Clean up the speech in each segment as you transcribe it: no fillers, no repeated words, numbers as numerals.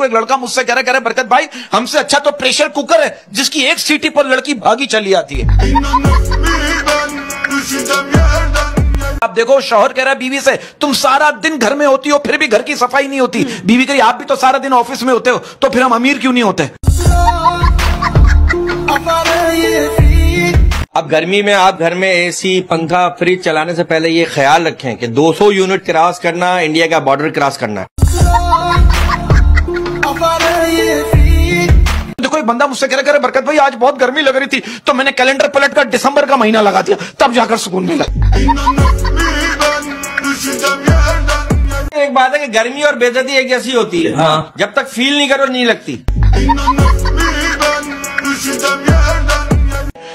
देखो एक लड़का मुझसे कह रहा है बरकत भाई हमसे अच्छा तो प्रेशर कुकर है जिसकी एक सीटी पर लड़की भागी चली आती है। आप देखो शौहर कह रहा है बीवी से तुम सारा दिन घर में होती हो फिर भी घर की सफाई नहीं होती। बीवी कही आप भी तो सारा दिन ऑफिस में होते हो तो फिर हम अमीर क्यों नहीं होते। अब गर्मी में आप घर में एसी पंखा फ्रिज चलाने से पहले ये ख्याल रखें कि 200 यूनिट क्रॉस करना इंडिया का बॉर्डर क्रॉस करना है। देखो एक बंदा मुझसे कह रहा है बरकत भाई आज बहुत गर्मी लग रही थी तो मैंने कैलेंडर पलट कर दिसंबर का महीना लगा दिया तब जाकर सुकून मिला। एक बात है कि गर्मी और बेइज्जती एक जैसी होती है। हाँ। जब तक फील नहीं करो नहीं लगती।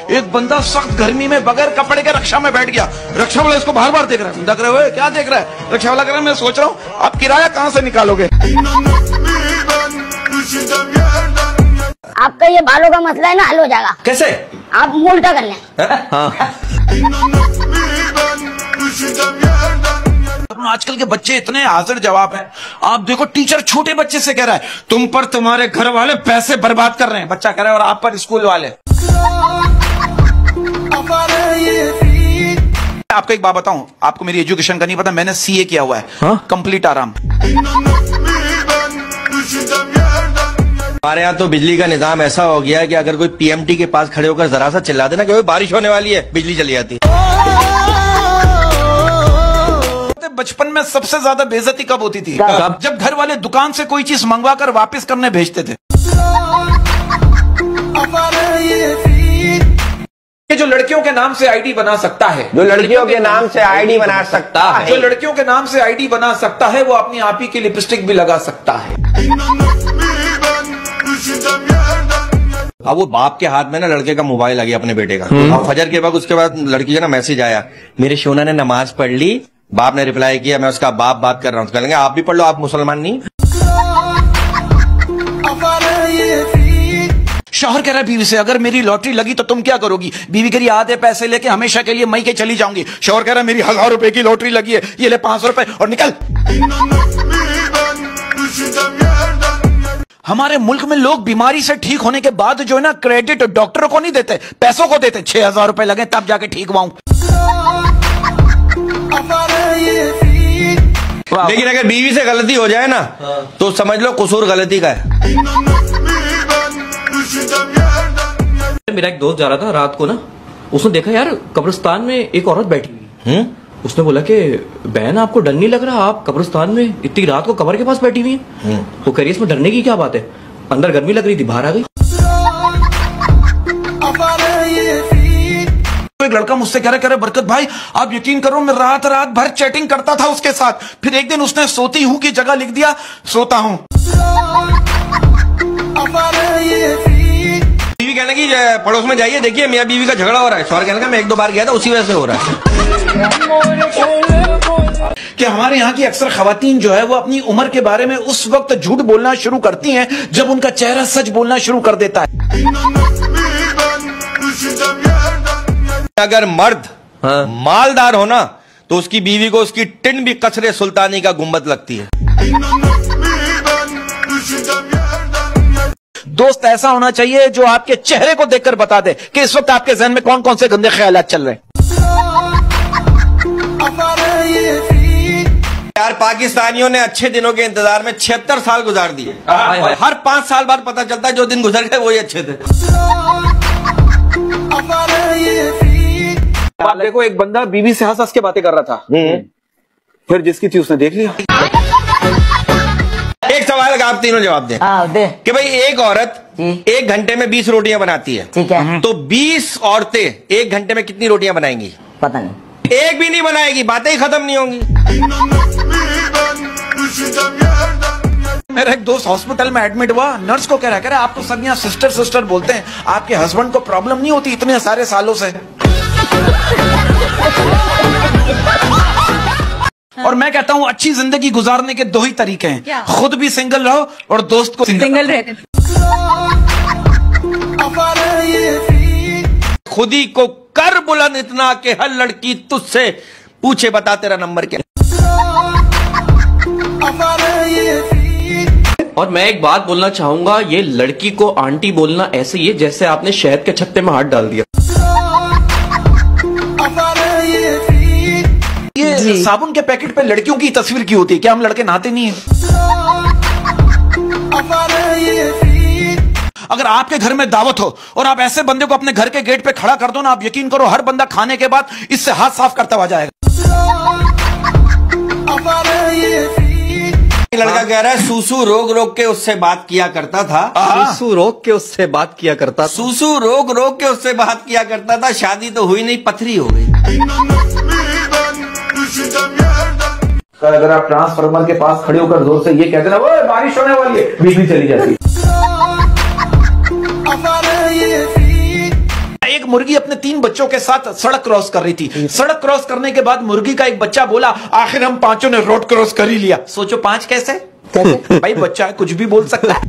एक बंदा सख्त गर्मी में बगैर कपड़े के रक्षा में बैठ गया। रक्षा वाला इसको बार बार देख रहा है। देख रहे हो क्या देख रहा है। रक्षा वाला कह रहा है मैं सोच रहा हूँ आप किराया कहाँ से निकालोगे। आपका ये बालों का मसला है ना हल हो जाएगा। कैसे आप मुंह उल्टा कर लें। हाँ। आजकल के बच्चे इतने हाजिर जवाब हैं। आप देखो टीचर छोटे बच्चे से कह रहा है तुम पर तुम्हारे घर वाले पैसे बर्बाद कर रहे हैं। बच्चा कह रहा है और आप पर स्कूल वाले। आपको एक बात बताऊं आपको मेरी एजुकेशन का नहीं पता मैंने सीए किया हुआ है। कंप्लीट आराम। हमारे यहाँ तो बिजली का निजाम ऐसा हो गया है कि अगर कोई पीएमटी के पास खड़े होकर जरा सा चिल्ला देना कि बारिश होने वाली है बिजली चली जाती। बचपन में सबसे ज्यादा बेइज्जती कब होती थी? कब? जब घर वाले दुकान से कोई चीज मंगवा कर वापस करने भेजते थे। जो लड़कियों के नाम से आईडी बना सकता है जो लड़कियों के नाम से आईडी बना सकता है जो लड़कियों के नाम से आईडी बना सकता है वो अपनी आप ही की लिपस्टिक भी लगा सकता है। अब वो बाप के हाथ में ना लड़के का मोबाइल आ गया अपने बेटे का। अब फजर के वक्त उसके बाद लड़की का ना मैसेज आया मेरे शोना ने नमाज पढ़ ली। बाप ने रिप्लाई किया मैं उसका बाप बात कर रहा हूँ। कहेंगे आप भी पढ़ लो आप मुसलमान नहीं। शौहर कह रहा है बीवी से अगर मेरी लॉटरी लगी तो तुम क्या करोगी। बीवी कह रही आधे पैसे लेके हमेशा के लिए मई के चली जाऊंगी। शौहर कह रहा है मेरी 1000 रुपए की लॉटरी लगी है ये ले 500 रुपए और निकल। हमारे मुल्क में लोग बीमारी से ठीक होने के बाद जो है ना क्रेडिट डॉक्टरों को नहीं देते पैसों को देते। 6000 रुपए लगे तब जाके ठीक हुआ। लेकिन अगर बीवी से गलती हो जाए ना तो समझ लो कसूर गलती का है। मेरा एक दोस्त जा रहा था रात को ना उसने देखा यार कब्रिस्तान में एक औरत बैठी हुई। उसने बोला कि बहन आपको डर नहीं लग रहा आप कब्रिस्तान में इतनी रात को कब्र के पास बैठी हुई है। वो कह रही इसमें डरने की क्या बात है अंदर गर्मी लग रही थी बाहर आ गई। एक लड़का मुझसे कह रहा है बरकत भाई आप यकीन करो मैं रात भर चैटिंग करता था उसके साथ। फिर एक दिन उसने सोती हूँ की जगह लिख दिया सोता हूँ। बीवी कहने की पड़ोस में जाइए देखिए मियाँ बीवी का झगड़ा हो रहा है। शौहर कहने का मैं 1-2 बार गया था उसी वजह से हो रहा है। कि हमारे यहाँ की अक्सर खवातीन जो है वो अपनी उम्र के बारे में उस वक्त झूठ बोलना शुरू करती हैं जब उनका चेहरा सच बोलना शुरू कर देता है। अगर मर्द मालदार हो ना तो उसकी बीवी को उसकी टिन भी कचरे सुल्तानी का गुम्बद लगती है। दोस्त ऐसा होना चाहिए जो आपके चेहरे को देखकर बता दे कि इस वक्त आपके जहन में कौन कौन से गंदे ख्यालात चल रहे हैं। यार पाकिस्तानियों ने अच्छे दिनों के इंतजार में 76 साल गुजार दिए। हर 5 साल बाद पता चलता है जो दिन गुजर गए वही अच्छे थे। आप देखो एक बंदा बीवी से हंस हंस के बातें कर रहा था फिर जिसकी थी उसने देख लिया। एक सवाल का आप तीनों जवाब दें दे। कि भाई एक औरत 1 घंटे में 20 रोटियां बनाती है ठीक है तो 20 औरतें 1 घंटे में कितनी रोटियां बनाएंगी? पता नहीं एक भी नहीं बनाएगी बातें ही खत्म नहीं होंगी। मेरा एक दोस्त हॉस्पिटल में एडमिट हुआ नर्स को कह रहा है आप तो सब यहाँ सिस्टर सिस्टर बोलते हैं आपके हस्बैंड को प्रॉब्लम नहीं होती इतने सारे सालों से। और मैं कहता हूँ अच्छी जिंदगी गुजारने के 2 ही तरीके हैं खुद भी सिंगल रहो और दोस्त को सिंगल रहने। खुद ही को कर बुलंद इतना कि हर लड़की तुझसे पूछे बता तेरा नंबर क्या। और मैं एक बात बोलना चाहूंगा, ये लड़की को आंटी बोलना ऐसे ही है जैसे आपने शहद के छत्ते में हाथ डाल दिया। ये साबुन के पैकेट पे लड़कियों की तस्वीर क्यों होती है? क्या हम लड़के नहाते नहीं हैं? अगर आपके घर में दावत हो और आप ऐसे बंदे को अपने घर के गेट पे खड़ा कर दो ना, आप यकीन करो हर बंदा खाने के बाद इससे हाथ साफ करता हुआ जाएगा। लड़का कह रहा है सूसू रोक रोक के उससे बात किया करता था। सूसू रोक के उससे बात किया करता था। सूसू रोक रोक के उससे बात किया करता था। शादी तो हुई नहीं, पथरी हो गई। अगर आप ट्रांसफार्मर के पास खड़े होकर जोर से ये कहते ना वो बारिश होने वाली है, बिजली चली जाती है। एक मुर्गी अपने 3 बच्चों के साथ सड़क क्रॉस कर रही थी। सड़क क्रॉस करने के बाद मुर्गी का एक बच्चा बोला, आखिर हम पांचों ने रोड क्रॉस कर ही लिया। सोचो 5 कैसे? भाई बच्चा है, कुछ भी बोल सकता है।